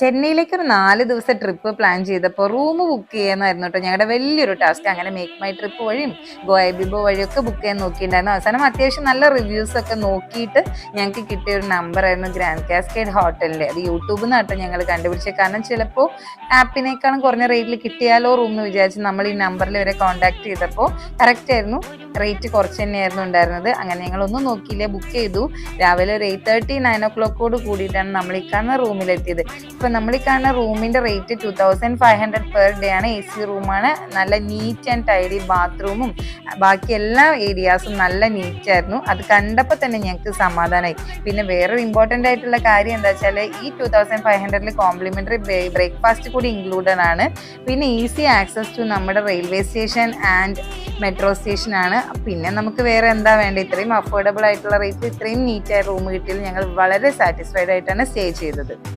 ചെന്നൈയിലേക്ക് ഒരു 4 ദിവസത്തെ ട്രിപ്പ് പ്ലാൻ ചെയ്തപ്പോൾ റൂം ബുക്ക് ചെയ്യാനായിരുന്നു കേട്ടോ ഞങ്ങളുടെ വലിയൊരു ടാസ്ക്. അങ്ങനെ മേക്ക് മൈ ട്രിപ്പ് വഴിയും ഗോയബിബോ വഴിയൊക്കെ ബുക്ക് ചെയ്യാൻ നോക്കിയിട്ടുണ്ടായിരുന്നു. അവസാനം അത്യാവശ്യം നല്ല റിവ്യൂസ് ഒക്കെ നോക്കിയിട്ട് ഞങ്ങൾക്ക് കിട്ടിയ ഒരു നമ്പറായിരുന്നു ഗ്രാൻഡ് കാസ്കേഡ് ഹോട്ടലിൻ്റെ. അത് യൂട്യൂബിൽ നിന്ന് കേട്ടോ ഞങ്ങൾ കണ്ടുപിടിച്ചത്. കാരണം ചിലപ്പോൾ ആപ്പിനേക്കാളും കുറഞ്ഞ റേറ്റിൽ കിട്ടിയാലോ റൂം എന്ന് വിചാരിച്ച് നമ്മൾ ഈ നമ്പറിൽ വരെ കോൺടാക്ട് ചെയ്തപ്പോൾ കറക്റ്റ് ആയിരുന്നു, റേറ്റ് കുറച്ച് തന്നെയായിരുന്നു ഉണ്ടായിരുന്നത്. അങ്ങനെ ഞങ്ങളൊന്നും നോക്കിയില്ല, ബുക്ക് ചെയ്തു. രാവിലെ ഒരു 8:30 9 o'clock കൂടിയിട്ടാണ് നമ്മൾ ഈ കാണുന്ന റൂമിലെത്തിയത്. ഇപ്പം നമ്മൾ ഈ കാണുന്ന റൂമിൻ്റെ റേറ്റ് 2500 പെർ ഡേ ആണ്. AC റൂമാണ്, നല്ല നീറ്റ് ആൻഡ് ടൈഡി ബാത്റൂമും ബാക്കി എല്ലാ ഏരിയാസും നല്ല നീറ്റായിരുന്നു. അത് കണ്ടപ്പോൾ തന്നെ ഞങ്ങൾക്ക് സമാധാനമായി. പിന്നെ വേറൊരു ഇമ്പോർട്ടൻ്റ് ആയിട്ടുള്ള കാര്യം എന്താ വെച്ചാൽ ഈ 2500 കോംപ്ലിമെൻ്ററി ബ്രേക്ക്ഫാസ്റ്റ് കൂടി ഇൻക്ലൂഡഡ് ആണ്. പിന്നെ ഈസി ആക്സസ് ടു നമ്മുടെ railway station and metro station ആണ്. പിന്നെ നമുക്ക് വേറെ എന്താ വേണ്ടത്? ഇത്രയും അഫോർഡബിൾ ആയിട്ടുള്ള റേറ്റിൽ ഇത്രയും നീറ്റായ റൂം കിട്ടിയതിൽ ഞങ്ങൾ വളരെ സാറ്റിസ്ഫൈഡ് ആയിട്ടാണ് സ്റ്റേ ചെയ്തത്.